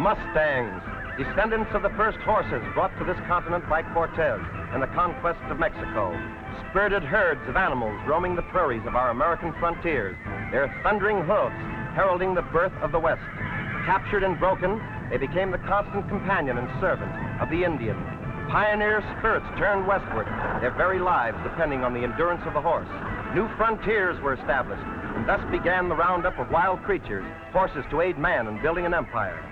Mustangs, descendants of the first horses brought to this continent by Cortez in the conquest of Mexico. Spirited herds of animals roaming the prairies of our American frontiers, their thundering hoofs heralding the birth of the West. Captured and broken, they became the constant companion and servant of the Indian. Pioneer spirits turned westward, their very lives depending on the endurance of the horse. New frontiers were established, and thus began the roundup of wild creatures, horses to aid man in building an empire.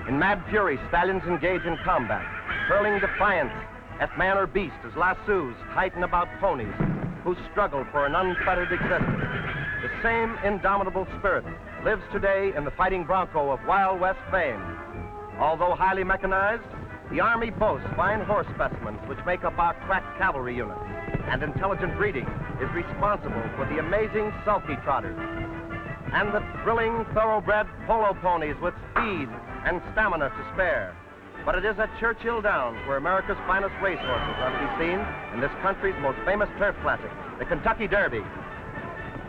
In mad fury, stallions engage in combat, hurling defiance at man or beast as lassos tighten about ponies who struggle for an unfettered existence. The same indomitable spirit lives today in the fighting bronco of Wild West fame. Although highly mechanized, the Army boasts fine horse specimens which make up our crack cavalry unit, and intelligent breeding is responsible for the amazing sulky trotters and the thrilling thoroughbred polo ponies with speed and stamina to spare. But it is at Churchill Downs where America's finest racehorses are to be seen in this country's most famous turf classic, the Kentucky Derby.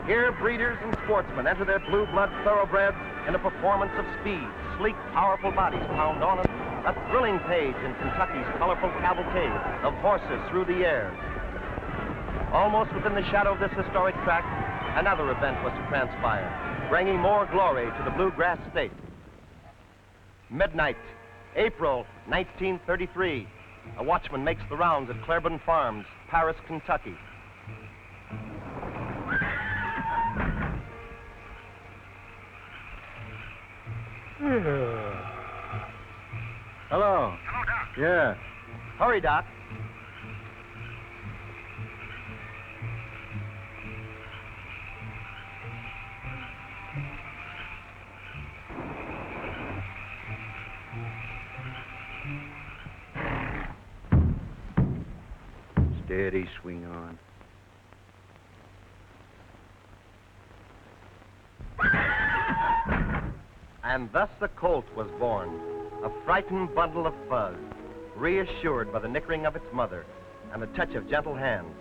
Here, breeders and sportsmen enter their blue blood thoroughbreds in a performance of speed. Sleek, powerful bodies pound on a thrilling page in Kentucky's colorful cavalcade of horses through the air. Almost within the shadow of this historic track, another event was to transpire, bringing more glory to the bluegrass state. Midnight, April 1933. A watchman makes the rounds at Claiborne Farms, Paris, Kentucky. Hello. Hello, Doc. Yeah. Hurry, Doc. Steady, swing on. And thus the Colt was born, a frightened bundle of fuzz, reassured by the nickering of its mother and the touch of gentle hands.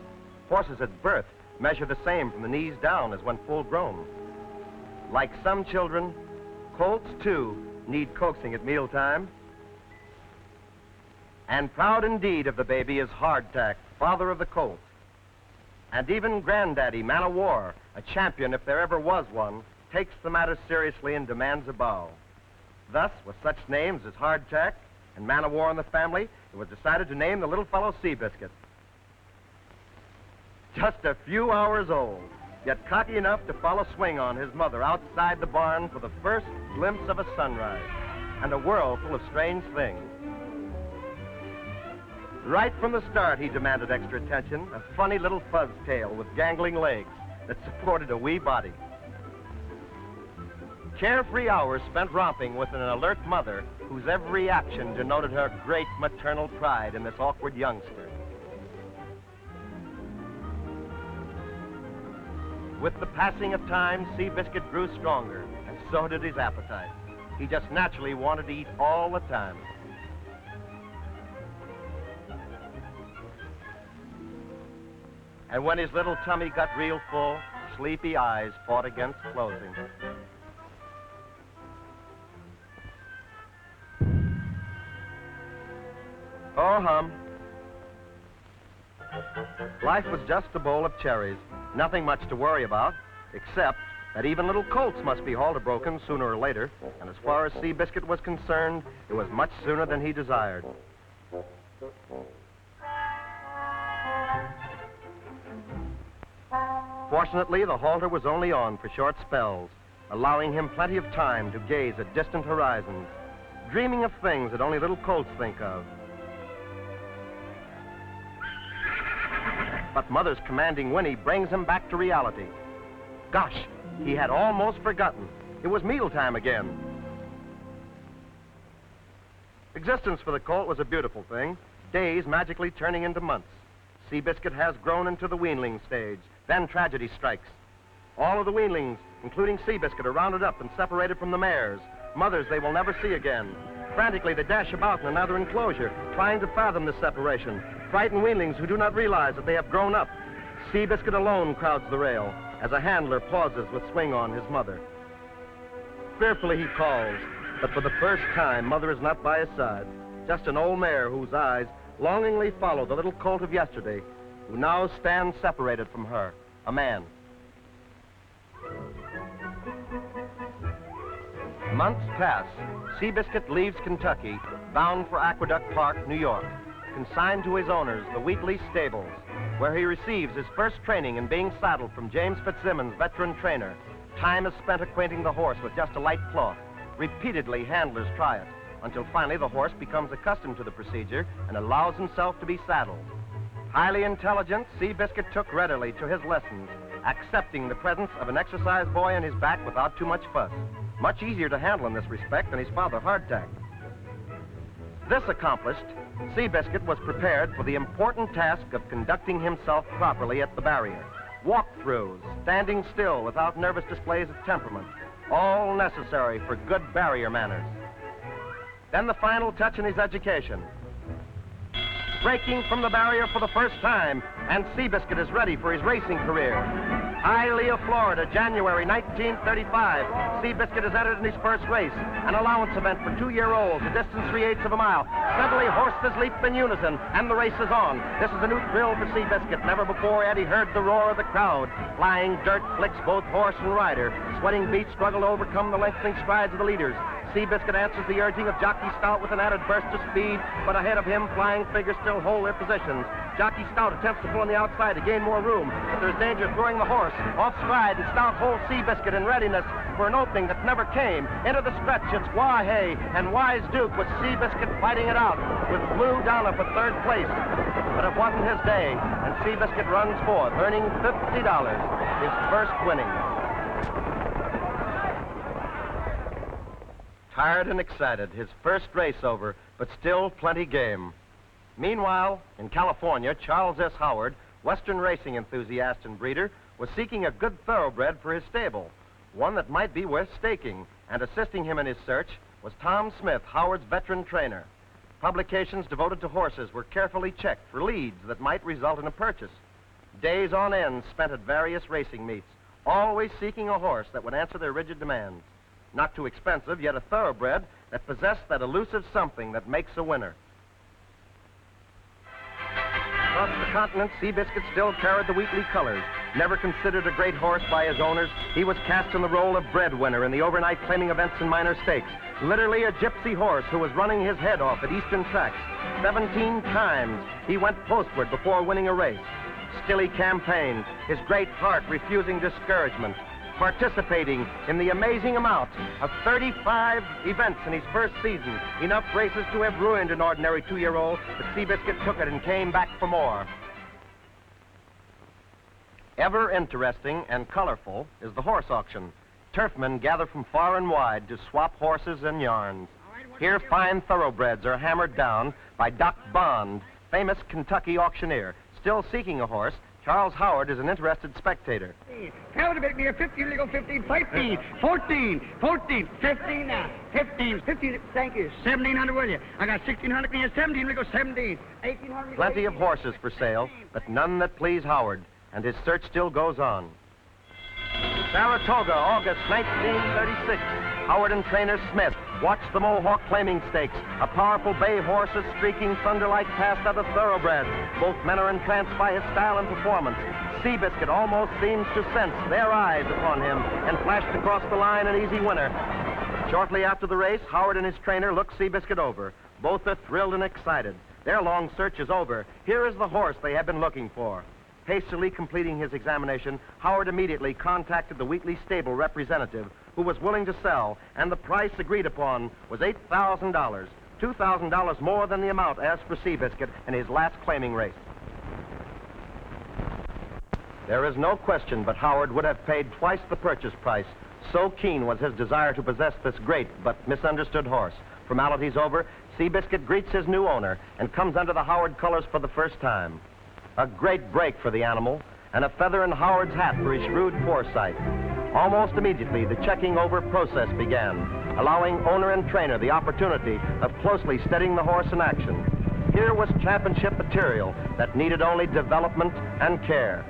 Horses at birth measure the same from the knees down as when full grown. Like some children, Colts, too, need coaxing at mealtime. And proud indeed of the baby is Hardtack, father of the Colt. And even Granddaddy, man of war, a champion if there ever was one, takes the matter seriously and demands a bow. Thus, with such names as Hardtack and man of war in the family, it was decided to name the little fellow Seabiscuit. Just a few hours old, yet cocky enough to follow swing on his mother outside the barn for the first glimpse of a sunrise and a world full of strange things. Right from the start, he demanded extra attention, a funny little fuzz tail with gangling legs that supported a wee body. Carefree hours spent romping with an alert mother whose every action denoted her great maternal pride in this awkward youngster. With the passing of time, Seabiscuit grew stronger, and so did his appetite. He just naturally wanted to eat all the time. And when his little tummy got real full, sleepy eyes fought against closing. Oh, hum. Life was just a bowl of cherries. Nothing much to worry about, except that even little colts must be halter broken sooner or later, and as far as Seabiscuit was concerned, it was much sooner than he desired. Fortunately, the halter was only on for short spells, allowing him plenty of time to gaze at distant horizons, dreaming of things that only little colts think of. But Mother's commanding whinny brings him back to reality. Gosh, he had almost forgotten. It was mealtime again. Existence for the colt was a beautiful thing, days magically turning into months. Seabiscuit has grown into the weanling stage. Then tragedy strikes. All of the weanlings, including Seabiscuit, are rounded up and separated from the mares, mothers they will never see again. Frantically, they dash about in another enclosure, trying to fathom this separation. Frightened weanlings who do not realize that they have grown up. Seabiscuit alone crowds the rail as a handler pauses with swing on his mother. Fearfully he calls, but for the first time, Mother is not by his side. Just an old mare whose eyes longingly follow the little colt of yesterday, who now stands separated from her, a man. Months pass. Seabiscuit leaves Kentucky, bound for Aqueduct Park, New York, consigned to his owners, the Wheatley Stables, where he receives his first training in being saddled from James Fitzsimmons, veteran trainer. Time is spent acquainting the horse with just a light cloth. Repeatedly, handlers try it, until finally the horse becomes accustomed to the procedure and allows himself to be saddled. Highly intelligent, Seabiscuit took readily to his lessons, accepting the presence of an exercise boy in his back without too much fuss. Much easier to handle in this respect than his father, Hardtack. This accomplished, Seabiscuit was prepared for the important task of conducting himself properly at the barrier. Walk-throughs, standing still without nervous displays of temperament, all necessary for good barrier manners. Then the final touch in his education. Breaking from the barrier for the first time, and Seabiscuit is ready for his racing career. Hialeah, Florida, January 1935. Seabiscuit has entered in his first race, an allowance event for 2-year-olds, a distance 3/8 of a mile. Suddenly, horses leap in unison, and the race is on. This is a new thrill for Seabiscuit. Never before had he heard the roar of the crowd. Flying dirt flicks both horse and rider. Sweating beats struggle to overcome the lengthening strides of the leaders. Seabiscuit answers the urging of Jockey Stout with an added burst of speed, but ahead of him, flying figures still hold their positions. Jockey Stout attempts to pull on the outside to gain more room, but there's danger of throwing the horse off stride, and Stout holds Seabiscuit in readiness for an opening that never came. Into the stretch, it's Wahay and Wise Duke, with Seabiscuit fighting it out, with Blue Dollar for third place. But it wasn't his day, and Seabiscuit runs forth, earning $50, his first winning. Tired and excited, his first race over, but still plenty game. Meanwhile, in California, Charles S. Howard, Western racing enthusiast and breeder, was seeking a good thoroughbred for his stable, one that might be worth staking, and assisting him in his search was Tom Smith, Howard's veteran trainer. Publications devoted to horses were carefully checked for leads that might result in a purchase. Days on end spent at various racing meets, always seeking a horse that would answer their rigid demands. Not too expensive, yet a thoroughbred that possessed that elusive something that makes a winner. Across the continent, Seabiscuit still carried the Wheatley colors. Never considered a great horse by his owners, he was cast in the role of breadwinner in the overnight claiming events and minor stakes. Literally a gypsy horse who was running his head off at Eastern tracks. 17 times he went postward before winning a race. Still he campaigned, his great heart refusing discouragement, participating in the amazing amount of 35 events in his first season, enough races to have ruined an ordinary 2-year-old, but Seabiscuit took it and came back for more. Ever interesting and colorful is the horse auction. Turfmen gather from far and wide to swap horses and yarns. Here, fine thoroughbreds are hammered down by Doc Bond, famous Kentucky auctioneer. Still seeking a horse, Charles Howard is an interested spectator. Tell to make me a 15, legal 15, 15, 14, 14, 15 now. 15, 15, thank you. 1,700, will you? I got 1,600, me a 17, legal 17. 1,800. Plenty of horses for sale, but none that please Howard, and his search still goes on. Saratoga, August 1936. Howard and trainer Smith watched the Mohawk Claiming Stakes. A powerful bay horse is streaking thunder-like past other thoroughbreds. Both men are entranced by his style and performance. Seabiscuit almost seems to sense their eyes upon him and flashed across the line an easy winner. Shortly after the race, Howard and his trainer look Seabiscuit over. Both are thrilled and excited. Their long search is over. Here is the horse they have been looking for. Hastily completing his examination, Howard immediately contacted the Wheatley stable representative, who was willing to sell, and the price agreed upon was $8,000, $2,000 more than the amount asked for Seabiscuit in his last claiming race. There is no question but Howard would have paid twice the purchase price. So keen was his desire to possess this great but misunderstood horse. Formalities over, Seabiscuit greets his new owner and comes under the Howard colors for the first time. A great break for the animal, and a feather in Howard's hat for his shrewd foresight. Almost immediately, the checking over process began, allowing owner and trainer the opportunity of closely studying the horse in action. Here was championship material that needed only development and care.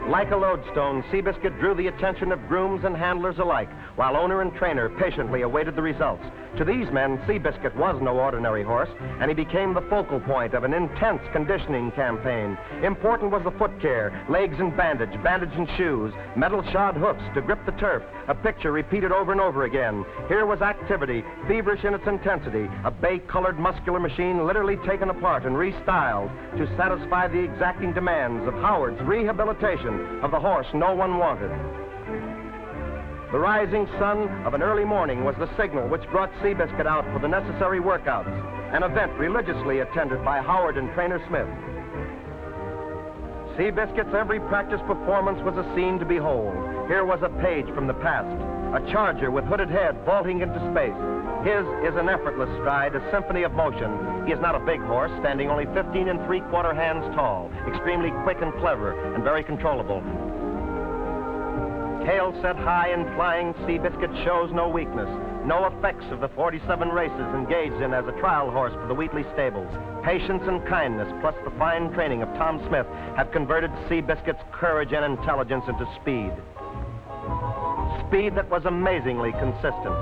Like a lodestone, Seabiscuit drew the attention of grooms and handlers alike, while owner and trainer patiently awaited the results. To these men, Seabiscuit was no ordinary horse, and he became the focal point of an intense conditioning campaign. Important was the foot care, legs and bandage and shoes, metal-shod hoofs to grip the turf, a picture repeated over and over again. Here was activity, feverish in its intensity, a bay-colored muscular machine literally taken apart and restyled to satisfy the exacting demands of Howard's rehabilitation of the horse no one wanted. The rising sun of an early morning was the signal which brought Seabiscuit out for the necessary workouts, an event religiously attended by Howard and trainer Smith. Seabiscuit's every practice performance was a scene to behold. Here was a page from the past, a charger with hooded head vaulting into space. His is an effortless stride, a symphony of motion. He is not a big horse, standing only 15 3/4 hands tall, extremely quick and clever, and very controllable. Tail set high and flying, Seabiscuit shows no weakness, no effects of the 47 races engaged in as a trial horse for the Wheatley stables. Patience and kindness, plus the fine training of Tom Smith, have converted Seabiscuit's courage and intelligence into speed. Speed that was amazingly consistent.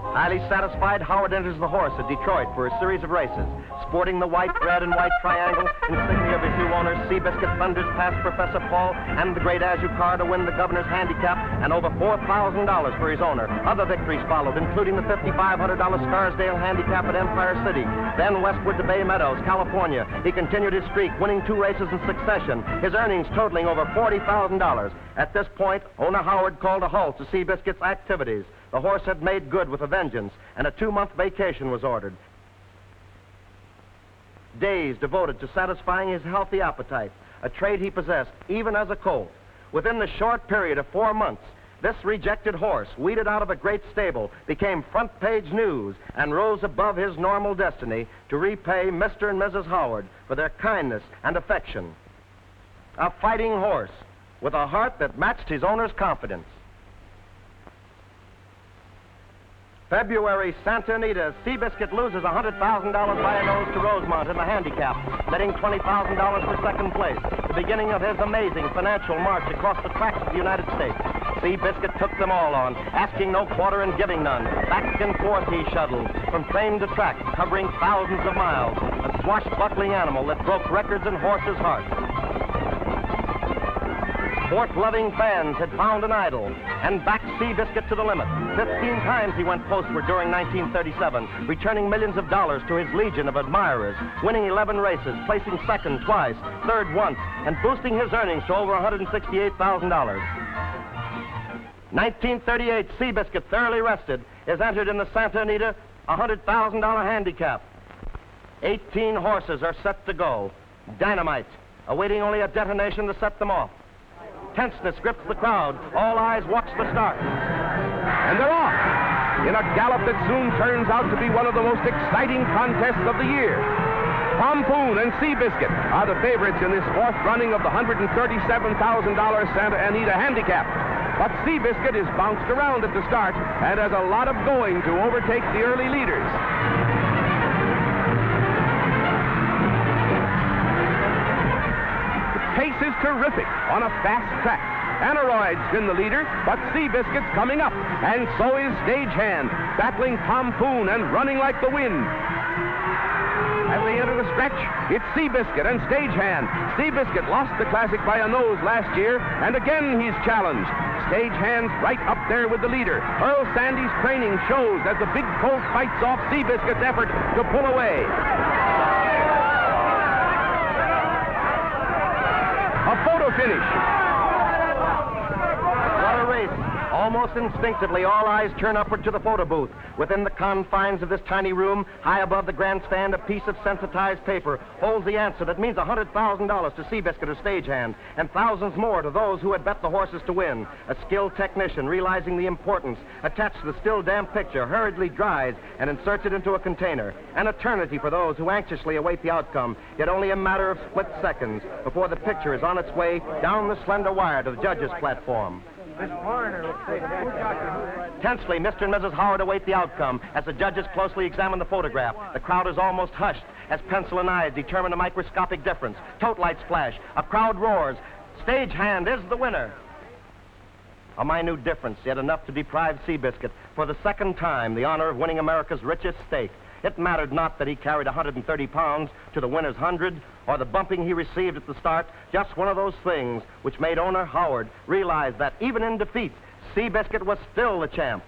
Highly satisfied, Howard enters the horse at Detroit for a series of races. Sporting the white, red, and white triangle, insignia of his new owner, Seabiscuit thunders past Professor Paul and the great Azure car to win the governor's handicap and over $4,000 for his owner. Other victories followed, including the $5,500 Scarsdale handicap at Empire City. Then westward to Bay Meadows, California. He continued his streak, winning 2 races in succession, his earnings totaling over $40,000. At this point, owner Howard called a halt to Seabiscuit's activities. The horse had made good with a vengeance, and a 2-month vacation was ordered. Days devoted to satisfying his healthy appetite, a trait he possessed even as a colt. Within the short period of 4 months, this rejected horse, weeded out of a great stable, became front-page news and rose above his normal destiny to repay Mr. and Mrs. Howard for their kindness and affection. A fighting horse with a heart that matched his owner's confidence. February, Santa Anita, Seabiscuit loses $100,000 by a nose to Rosemont in the handicap, netting $20,000 for second place, the beginning of his amazing financial march across the tracks of the United States. Seabiscuit took them all on, asking no quarter and giving none. Back and forth he shuttled, from train to track, covering thousands of miles, a swashbuckling animal that broke records in horses' hearts. Sport-loving fans had found an idol and backed Seabiscuit to the limit. 15 times he went postward during 1937, returning millions of dollars to his legion of admirers, winning 11 races, placing second twice, third once, and boosting his earnings to over $168,000. 1938, Seabiscuit, thoroughly rested, is entered in the Santa Anita $100,000 handicap. 18 horses are set to go. Dynamite, awaiting only a detonation to set them off. Tenseness grips the crowd. All eyes watch the start. And they're off in a gallop that soon turns out to be one of the most exciting contests of the year. Pompoon and Seabiscuit are the favorites in this 4th running of the $137,000 Santa Anita handicap. But Seabiscuit is bounced around at the start and has a lot of going to overtake the early leaders. Pace is terrific on a fast track. Aneroid's been the leader, but Seabiscuit's coming up, and so is Stagehand, battling Pompoon and running like the wind. As they enter the stretch, it's Seabiscuit and Stagehand. Seabiscuit lost the Classic by a nose last year, and again he's challenged. Stagehand's right up there with the leader. Earl Sandy's training shows as the big Colt fights off Seabiscuit's effort to pull away. A photo finish. What a race. Almost instinctively, all eyes turn upward to the photo booth. Within the confines of this tiny room, high above the grandstand, a piece of sensitized paper holds the answer that means $100,000 to Seabiscuit or Stagehand, and thousands more to those who had bet the horses to win. A skilled technician, realizing the importance, attached to the still damp picture, hurriedly dries and inserts it into a container. An eternity for those who anxiously await the outcome, yet only a matter of split seconds before the picture is on its way down the slender wire to the judge's platform. Tensely, Mr. and Mrs. Howard await the outcome as the judges closely examine the photograph. The crowd is almost hushed as pencil and eyes determine a microscopic difference. Tote lights flash. A crowd roars. Stagehand is the winner. A minute difference, yet enough to deprive Seabiscuit for the second time the honor of winning America's richest stake. It mattered not that he carried 130 pounds to the winner's 100 or the bumping he received at the start, just one of those things which made owner Howard realize that even in defeat, Seabiscuit was still the champ,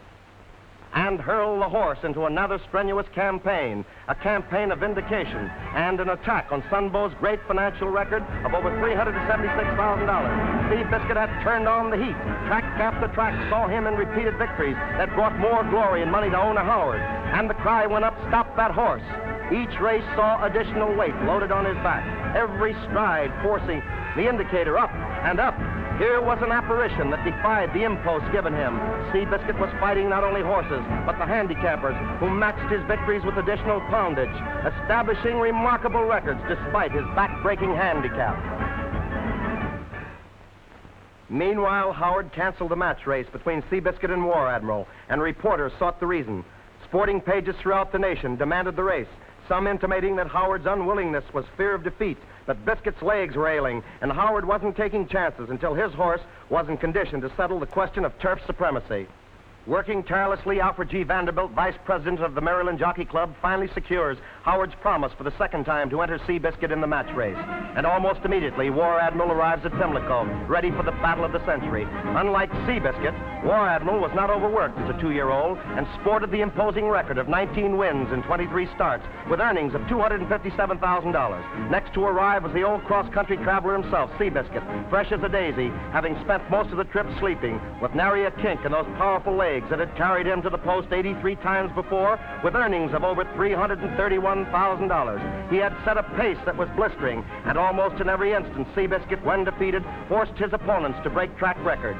and hurl the horse into another strenuous campaign, a campaign of vindication and an attack on Sunbow's great financial record of over $376,000. Seabiscuit had turned on the heat. Track after track saw him in repeated victories that brought more glory and money to owner Howard, and the cry went up, "Stop that horse!" Each race saw additional weight loaded on his back, every stride forcing the indicator up and up. Here was an apparition that defied the impulse given him. Seabiscuit was fighting not only horses, but the handicappers who matched his victories with additional poundage, establishing remarkable records despite his back-breaking handicap. Meanwhile, Howard canceled the match race between Seabiscuit and War Admiral, and reporters sought the reason. Sporting pages throughout the nation demanded the race, some intimating that Howard's unwillingness was fear of defeat, that Biscuit's legs were ailing, and Howard wasn't taking chances until his horse was in condition to settle the question of turf supremacy. Working tirelessly, Alfred G. Vanderbilt, vice president of the Maryland Jockey Club, finally secures Howard's promise for the second time to enter Seabiscuit in the match race. And almost immediately, War Admiral arrives at Pimlico, ready for the battle of the century. Unlike Seabiscuit, War Admiral was not overworked as a 2-year-old and sported the imposing record of 19 wins in 23 starts, with earnings of $257,000. Next to arrive was the old cross-country traveler himself, Seabiscuit, fresh as a daisy, having spent most of the trip sleeping, with nary a kink in those powerful legs that had carried him to the post 83 times before, with earnings of over $331,000. He had set a pace that was blistering, and almost in every instance, Seabiscuit, when defeated, forced his opponents to break track records.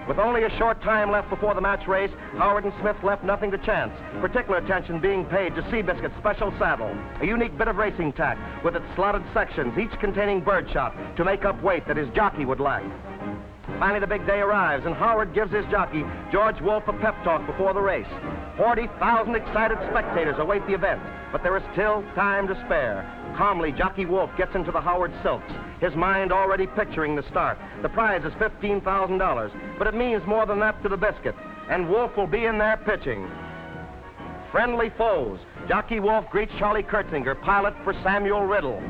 With only a short time left before the match race, Howard and Smith left nothing to chance, particular attention being paid to Seabiscuit's special saddle, a unique bit of racing tack with its slotted sections, each containing birdshot to make up weight that his jockey would lack. Finally, the big day arrives, and Howard gives his jockey, George Wolfe, a pep talk before the race. 40,000 excited spectators await the event, but there is still time to spare. Calmly, jockey Wolfe gets into the Howard silks, his mind already picturing the start. The prize is $15,000, but it means more than that to the Biscuit, and Wolfe will be in there pitching. Friendly foes. Jockey Wolfe greets Charlie Kurtzinger, pilot for Samuel Riddle,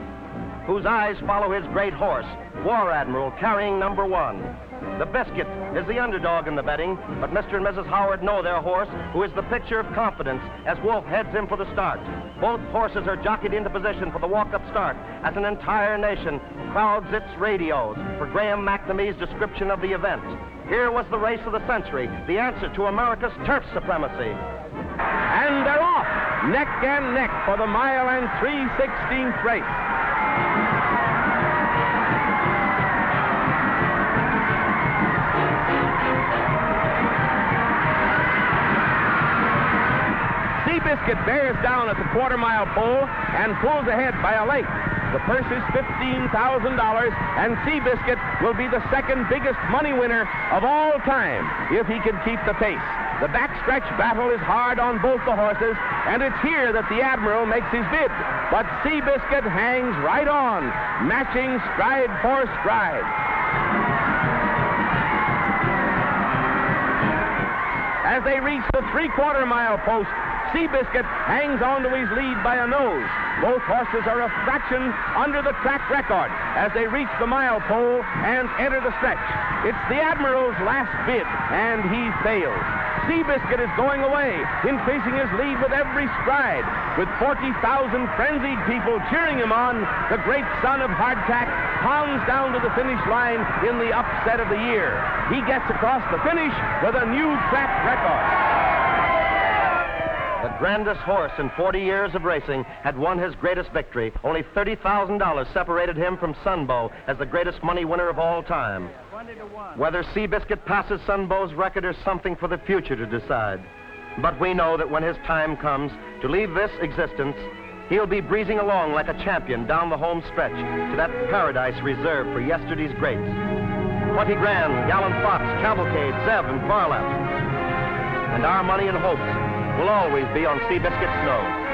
whose eyes follow his great horse, War Admiral, carrying number 1. The Biscuit is the underdog in the betting, but Mr. and Mrs. Howard know their horse, who is the picture of confidence as Wolfe heads in for the start. Both horses are jockeyed into position for the walk-up start as an entire nation crowds its radios for Graham McNamee's description of the event. Here was the race of the century, the answer to America's turf supremacy. And they're off, neck and neck for the mile and 3/16 race. Seabiscuit bears down at the quarter-mile pole and pulls ahead by a length. The purse is $15,000, and Seabiscuit will be the second biggest money winner of all time if he can keep the pace. The backstretch battle is hard on both the horses, and it's here that the Admiral makes his bid. But Seabiscuit hangs right on, matching stride for stride. As they reach the three-quarter mile post, Seabiscuit hangs on to his lead by a nose. Both horses are a fraction under the track record as they reach the mile pole and enter the stretch. It's the Admiral's last bid, and he fails. Seabiscuit is going away, increasing his lead with every stride. With 40,000 frenzied people cheering him on, the great son of hardtack pounds down to the finish line in the upset of the year. He gets across the finish with a new track record. The grandest horse in 40 years of racing had won his greatest victory. Only $30,000 separated him from Sunbow as the greatest money winner of all time. Whether Seabiscuit passes Sunbow's record is something for the future to decide. But we know that when his time comes to leave this existence, he'll be breezing along like a champion down the home stretch to that paradise reserved for yesterday's greats. 20 Grand, Gallant Fox, Cavalcade, Zeb, and Barlap. And our money and hopes will always be on Seabiscuit's nose.